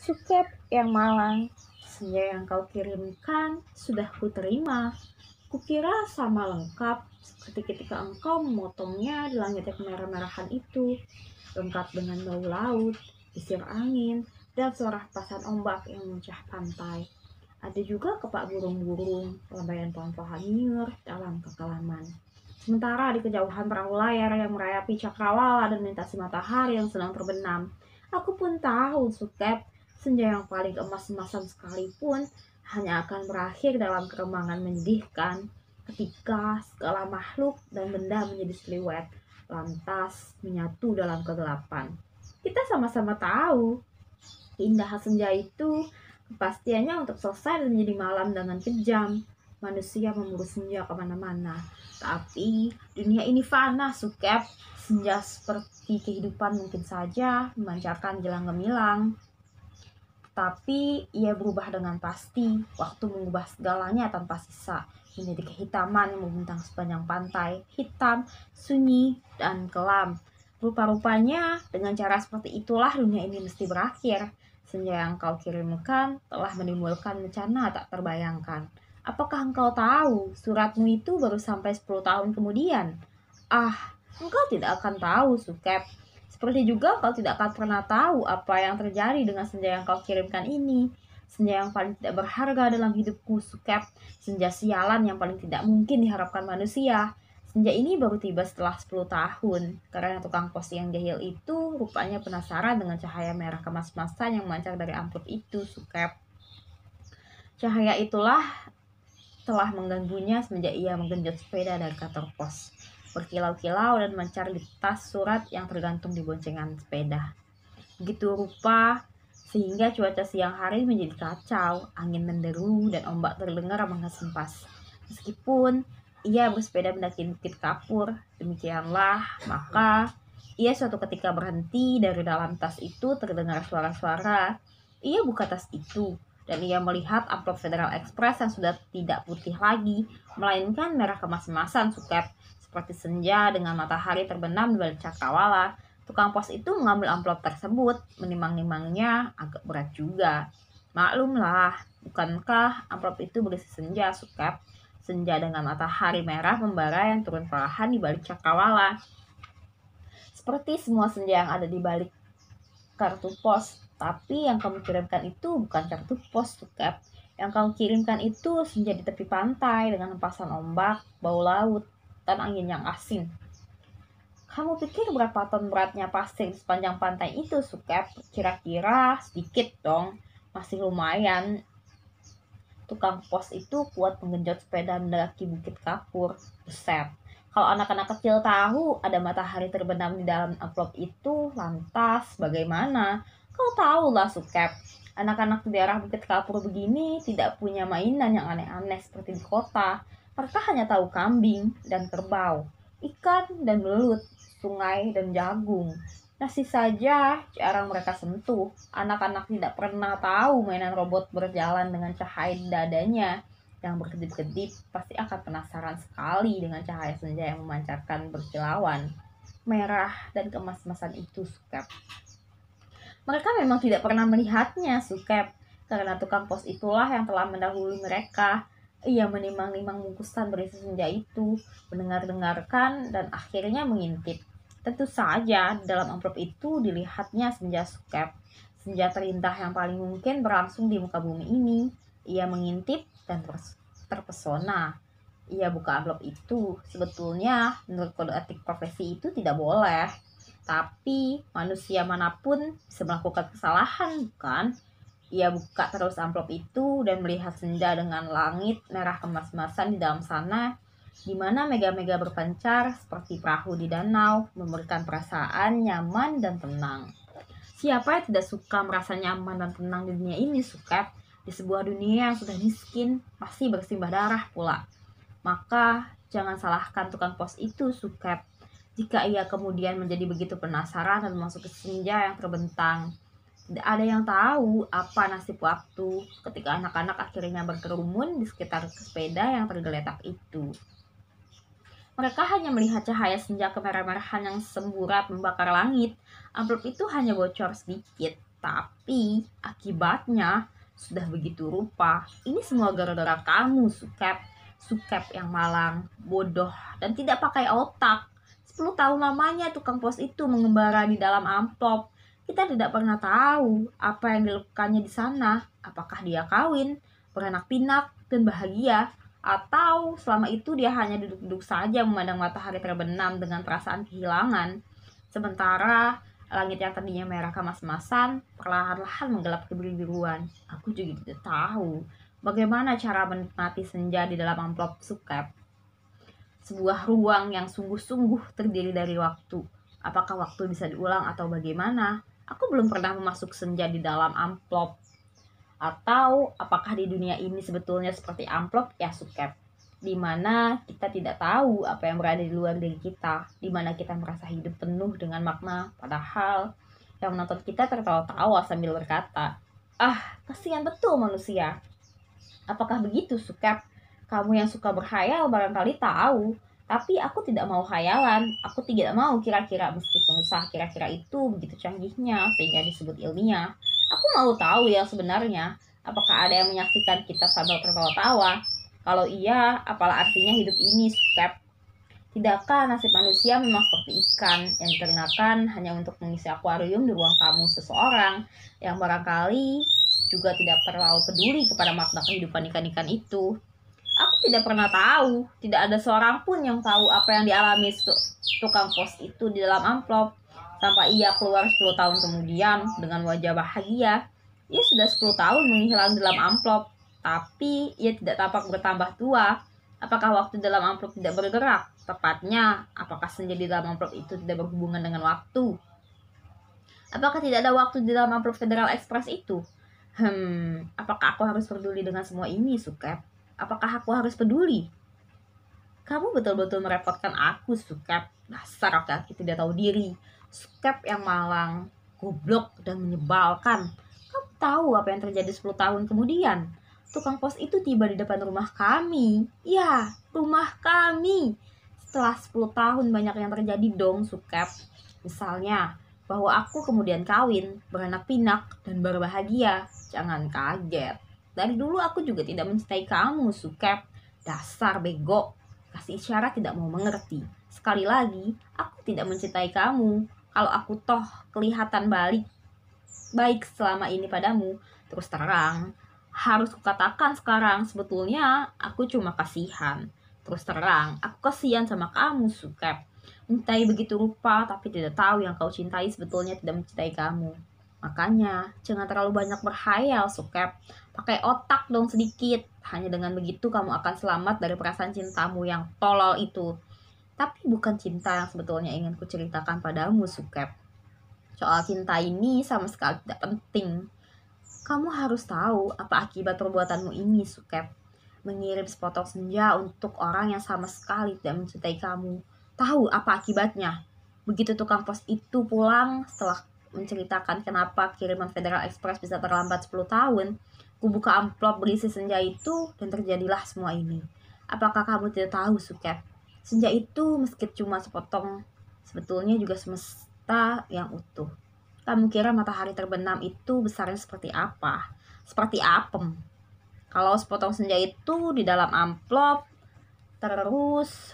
Sukep yang malang, senja yang kau kirimkan sudah kuterima. Kukira sama lengkap seperti ketika engkau memotongnya di langit yang kemerah-merahan itu, lengkap dengan bau laut, desir angin, dan suara pasan ombak yang memecah pantai. Ada juga kepak burung-burung, lambaian pohon-pohon liar dalam kekelaman. Sementara di kejauhan perahu layar yang merayapi cakrawala dan melintasi matahari yang sedang terbenam. Aku pun tahu, Sukep, senja yang paling emas-emasan sekalipun hanya akan berakhir dalam keremangan menyedihkan ketika segala makhluk dan benda menjadi siliwet, lantas menyatu dalam kegelapan. Kita sama-sama tahu keindahan senja itu kepastiannya untuk selesai dan menjadi malam dengan kejam. Manusia memburu senja kemana-mana. Tapi dunia ini fana, Sukep. Senja seperti kehidupan mungkin saja memancarkan jelang gemilang. Tapi ia berubah dengan pasti. Waktu mengubah segalanya tanpa sisa. Menjadi kehitaman yang membentang sepanjang pantai. Hitam, sunyi, dan kelam. Rupa-rupanya dengan cara seperti itulah dunia ini mesti berakhir. Senja yang kau kirimkan telah menimbulkan bencana tak terbayangkan. Apakah engkau tahu suratmu itu baru sampai 10 tahun kemudian? Ah, engkau tidak akan tahu, Sukep. Seperti juga kau tidak akan pernah tahu apa yang terjadi dengan senja yang kau kirimkan ini. Senja yang paling tidak berharga dalam hidupku, Sukep. Senja sialan yang paling tidak mungkin diharapkan manusia. Senja ini baru tiba setelah 10 tahun, karena tukang pos yang jahil itu rupanya penasaran dengan cahaya merah kemas-masan yang memancar dari amplop itu, Sukep. Cahaya itulah telah mengganggunya semenjak ia menggenjot sepeda dari kantor pos, berkilau-kilau dan mencar di tas surat yang tergantung di boncengan sepeda. Begitu rupa sehingga cuaca siang hari menjadi kacau, angin menderu dan ombak terdengar menghempas. Meskipun ia bersepeda mendaki Bukit Kapur, demikianlah maka ia suatu ketika berhenti. Dari dalam tas itu terdengar suara-suara. Ia buka tas itu dan ia melihat amplop Federal Express yang sudah tidak putih lagi, melainkan merah kemas-emasan, Sukep, seperti senja dengan matahari terbenam di balik cakrawala. Tukang pos itu mengambil amplop tersebut, menimang-nimangnya agak berat juga. Maklumlah, bukankah amplop itu berisi senja, Sukep? Senja dengan matahari merah membara yang turun perlahan di balik cakrawala. Seperti semua senja yang ada di balik kartu pos. Tapi yang kamu kirimkan itu bukan kartu pos, Sukep. Yang kamu kirimkan itu senja di tepi pantai dengan hempasan ombak, bau laut, dan angin yang asin. Kamu pikir berapa ton beratnya pasir di sepanjang pantai itu, Sukep? Kira-kira sedikit dong. Masih lumayan. Tukang pos itu kuat menggenjot sepeda mendaki Bukit Kapur. Buset. Kalau anak-anak kecil tahu ada matahari terbenam di dalam amplop itu, lantas bagaimana? Kau tahulah, Sukep. Anak-anak di daerah Bukit Kapur begini tidak punya mainan yang aneh-aneh seperti di kota. Mereka hanya tahu kambing dan kerbau, ikan dan belut, sungai dan jagung. Nasi saja jarang mereka sentuh. Anak-anak tidak pernah tahu mainan robot berjalan dengan cahaya di dadanya yang berkedip-kedip. Pasti akan penasaran sekali dengan cahaya senja yang memancarkan berkilauan merah dan kemas-emasan itu, Sukep. Mereka memang tidak pernah melihatnya, Sukep, karena tukang pos itulah yang telah mendahului mereka. Ia menimang-nimang bungkusan berisi senja itu, mendengar-dengarkan, dan akhirnya mengintip. Tentu saja di dalam amplop itu dilihatnya senja, Sukep. Senja terindah yang paling mungkin berlangsung di muka bumi ini. Ia mengintip dan terpesona. Ia buka amplop itu. Sebetulnya menurut kode etik profesi itu tidak boleh. Tapi manusia manapun bisa melakukan kesalahan, bukan? Ia buka terus amplop itu dan melihat senja dengan langit merah kemas-emasan di dalam sana, di mana mega-mega berpencar seperti perahu di danau, memberikan perasaan nyaman dan tenang. Siapa yang tidak suka merasa nyaman dan tenang di dunia ini, Sukep? Di sebuah dunia yang sudah miskin, masih bersimbah darah pula. Maka jangan salahkan tukang pos itu, Sukep, jika ia kemudian menjadi begitu penasaran dan masuk ke senja yang terbentang. Tidak ada yang tahu apa nasib waktu ketika anak-anak akhirnya berkerumun di sekitar sepeda yang tergeletak itu. Mereka hanya melihat cahaya senja kemerah-merahan yang semburat membakar langit. Amplop itu hanya bocor sedikit. Tapi akibatnya sudah begitu rupa. Ini semua gara-gara kamu, Sukep. Sukep yang malang, bodoh, dan tidak pakai otak. 10 tahun lamanya tukang pos itu mengembara di dalam amplop. Kita tidak pernah tahu apa yang dilakukannya di sana. Apakah dia kawin, beranak pinak, dan bahagia, atau selama itu dia hanya duduk-duduk saja memandang matahari terbenam dengan perasaan kehilangan. Sementara langit yang tadinya merah kemas-kemasan perlahan-lahan menggelap kebiru-biruan. Aku juga tidak tahu bagaimana cara menikmati senja di dalam amplop, Sukep. Sebuah ruang yang sungguh-sungguh terdiri dari waktu. Apakah waktu bisa diulang atau bagaimana? Aku belum pernah memasuk senja di dalam amplop. Atau apakah di dunia ini sebetulnya seperti amplop, ya Sukep, di mana kita tidak tahu apa yang berada di luar diri kita, di mana kita merasa hidup penuh dengan makna, padahal yang menonton kita tertawa-tawa sambil berkata, "Ah, kasihan betul manusia." Apakah begitu, Sukep? Kamu yang suka berkhayal barangkali tahu, tapi aku tidak mau khayalan. Aku tidak mau kira-kira, meskipun usaha kira-kira itu begitu canggihnya sehingga disebut ilmiah. Aku mau tahu yang sebenarnya. Apakah ada yang menyaksikan kita sambil tertawa-tawa? Kalau iya, apalah artinya hidup ini, Sukep? Tidakkah nasib manusia memang seperti ikan yang diternakan hanya untuk mengisi akuarium di ruang tamu seseorang yang barangkali juga tidak terlalu peduli kepada makna kehidupan ikan-ikan itu? Aku tidak pernah tahu, tidak ada seorang pun yang tahu apa yang dialami tukang pos itu di dalam amplop. Sampai ia keluar 10 tahun kemudian dengan wajah bahagia. Ia sudah 10 tahun menghilang dalam amplop, tapi ia tidak tampak bertambah tua. Apakah waktu dalam amplop tidak bergerak? Tepatnya, apakah senja di dalam amplop itu tidak berhubungan dengan waktu? Apakah tidak ada waktu di dalam amplop Federal Express itu? Apakah aku harus peduli dengan semua ini, Sukep? Apakah aku harus peduli? Kamu betul-betul merepotkan aku, Sukep. Dasar laki-laki tidak tahu diri. Sukep yang malang, goblok, dan menyebalkan. Kamu tahu apa yang terjadi 10 tahun kemudian? Tukang pos itu tiba di depan rumah kami. Ya, rumah kami. Setelah 10 tahun banyak yang terjadi dong, Sukep. Misalnya, bahwa aku kemudian kawin, beranak pinak, dan berbahagia. Jangan kaget. Dari dulu aku juga tidak mencintai kamu, Sukep. Dasar bego. Kasih isyarat tidak mau mengerti. Sekali lagi, aku tidak mencintai kamu. Kalau aku toh kelihatan baik selama ini padamu, terus terang, harus kukatakan sekarang, sebetulnya aku cuma kasihan. Terus terang, aku kasihan sama kamu, Sukep. Mencintai begitu rupa, tapi tidak tahu yang kau cintai sebetulnya tidak mencintai kamu. Makanya, jangan terlalu banyak berhayal, Sukep. Pakai otak dong sedikit. Hanya dengan begitu kamu akan selamat dari perasaan cintamu yang tolol itu. Tapi bukan cinta yang sebetulnya ingin kuceritakan padamu, Sukep. Soal cinta ini sama sekali tidak penting. Kamu harus tahu apa akibat perbuatanmu ini, Sukep. Mengirim sepotong senja untuk orang yang sama sekali tidak mencintai kamu. Tahu apa akibatnya? Begitu tukang pos itu pulang setelah menceritakan kenapa kiriman Federal Express bisa terlambat 10 tahun, kubuka amplop berisi senja itu dan terjadilah semua ini. Apakah kamu tidak tahu, Sukep? Senja itu meski cuma sepotong, sebetulnya juga semesta yang utuh. Kamu kira matahari terbenam itu besarnya seperti apa? Seperti apem. Kalau sepotong senja itu di dalam amplop, terus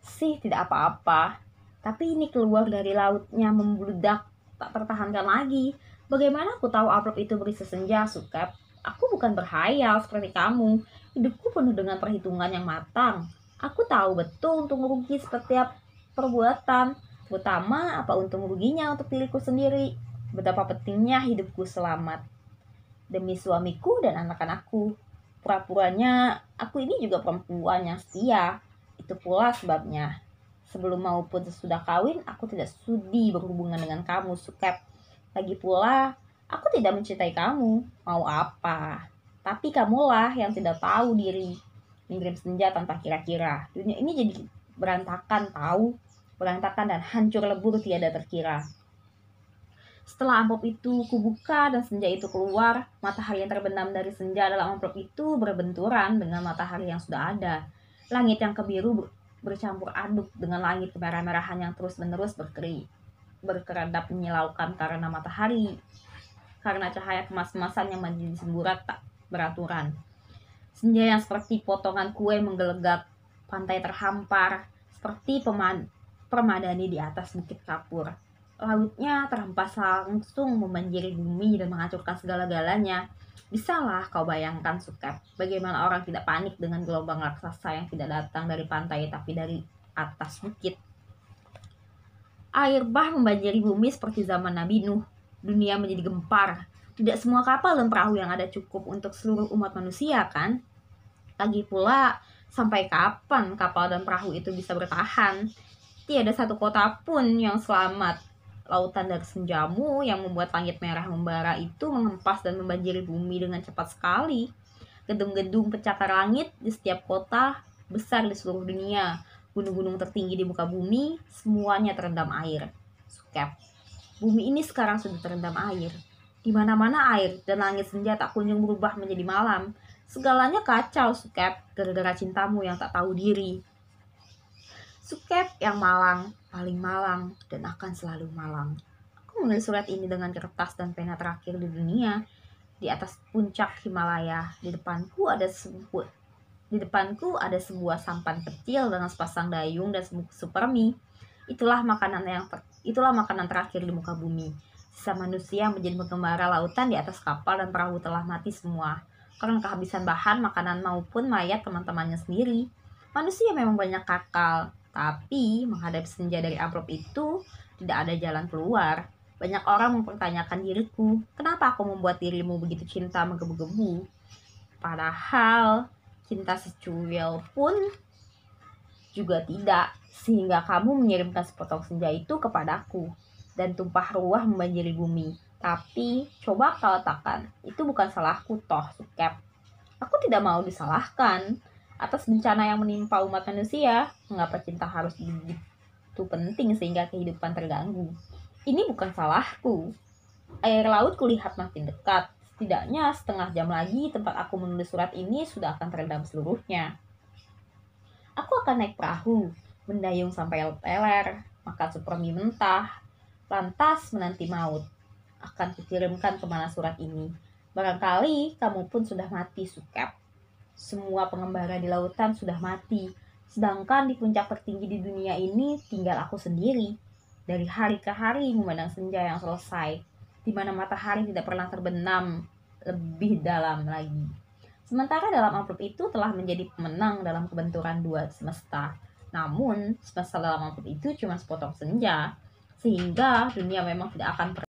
sih tidak apa-apa. Tapi ini keluar dari lautnya membludak, tak tertahankan lagi. Bagaimana aku tahu amplop itu berisi senja, Sukep? Aku bukan berhayal seperti kamu. Hidupku penuh dengan perhitungan yang matang. Aku tahu betul untung rugi setiap perbuatan, terutama apa untung ruginya untuk diriku sendiri. Betapa pentingnya hidupku selamat demi suamiku dan anak-anakku. Pura-puranya aku ini juga perempuan yang setia. Itu pula sebabnya sebelum maupun sesudah kawin aku tidak sudi berhubungan dengan kamu, Sukep. Lagi pula aku tidak mencintai kamu. Mau apa? Tapi kamulah yang tidak tahu diri. Mengirim senja tanpa kira-kira. Dunia ini jadi berantakan, tahu? Berantakan dan hancur lebur tiada terkira. Setelah amplop itu kubuka dan senja itu keluar, matahari yang terbenam dari senja dalam amplop itu berbenturan dengan matahari yang sudah ada. Langit yang kebiru bercampur aduk dengan langit kemerah-merahan yang terus-menerus berkeri. berkedap menyilaukan karena matahari, karena cahaya kemas-kemasan yang menjadi semburat tak beraturan. Senja yang seperti potongan kue menggelegak, pantai terhampar, seperti permadani di atas bukit kapur. Lautnya terhempas langsung membanjiri bumi dan menghancurkan segala-galanya. Bisalah kau bayangkan, Sukep, bagaimana orang tidak panik dengan gelombang raksasa yang tidak datang dari pantai tapi dari atas bukit. Air bah membanjiri bumi seperti zaman Nabi Nuh. Dunia menjadi gempar. Tidak semua kapal dan perahu yang ada cukup untuk seluruh umat manusia, kan? Lagi pula, sampai kapan kapal dan perahu itu bisa bertahan? Tiada satu kota pun yang selamat. Lautan dari senjamu yang membuat langit merah membara itu mengempas dan membanjiri bumi dengan cepat sekali. Gedung-gedung pencakar langit di setiap kota besar di seluruh dunia. Gunung-gunung tertinggi di muka bumi, semuanya terendam air. Sukep, bumi ini sekarang sudah terendam air. Di mana-mana air dan langit senja tak kunjung berubah menjadi malam. Segalanya kacau, Sukep, gara-gara cintamu yang tak tahu diri. Sukep yang malang, paling malang, dan akan selalu malang. Aku menulis surat ini dengan kertas dan pena terakhir di dunia. Di atas puncak Himalaya, di depanku ada sebuah sampan kecil dengan sepasang dayung dan sebungkus super mie. Itulah makanan terakhir di muka bumi. Sisa manusia menjadi pengembara lautan di atas kapal dan perahu telah mati semua karena kehabisan bahan makanan maupun mayat teman-temannya sendiri. Manusia memang banyak akal, tapi menghadapi senja dari amplop itu tidak ada jalan keluar. Banyak orang mempertanyakan diriku, kenapa aku membuat dirimu begitu cinta menggebu-gebu? Padahal cinta secuil pun juga tidak, sehingga kamu mengirimkan sepotong senja itu kepadaku dan tumpah ruah membanjiri bumi. Tapi coba kau letakkan, itu bukan salahku toh, Sukep. Aku tidak mau disalahkan atas bencana yang menimpa umat manusia. Mengapa cinta harus begitu penting sehingga kehidupan terganggu? Ini bukan salahku. Air laut kulihat makin dekat. Setidaknya setengah jam lagi tempat aku menulis surat ini sudah akan terendam seluruhnya. Aku akan naik perahu, mendayung sampai teler, makan super mie mentah, lantas menanti maut. Akan kukirimkan kemana surat ini. Barangkali kamu pun sudah mati, Sukep. Semua pengembara di lautan sudah mati. Sedangkan di puncak tertinggi di dunia ini tinggal aku sendiri. Dari hari ke hari memandang senja yang selesai, di mana matahari tidak pernah terbenam lebih dalam lagi. Sementara dalam amplop itu telah menjadi pemenang dalam kebenturan dua semesta. Namun, semesta dalam amplop itu cuma sepotong senja, sehingga dunia memang tidak akan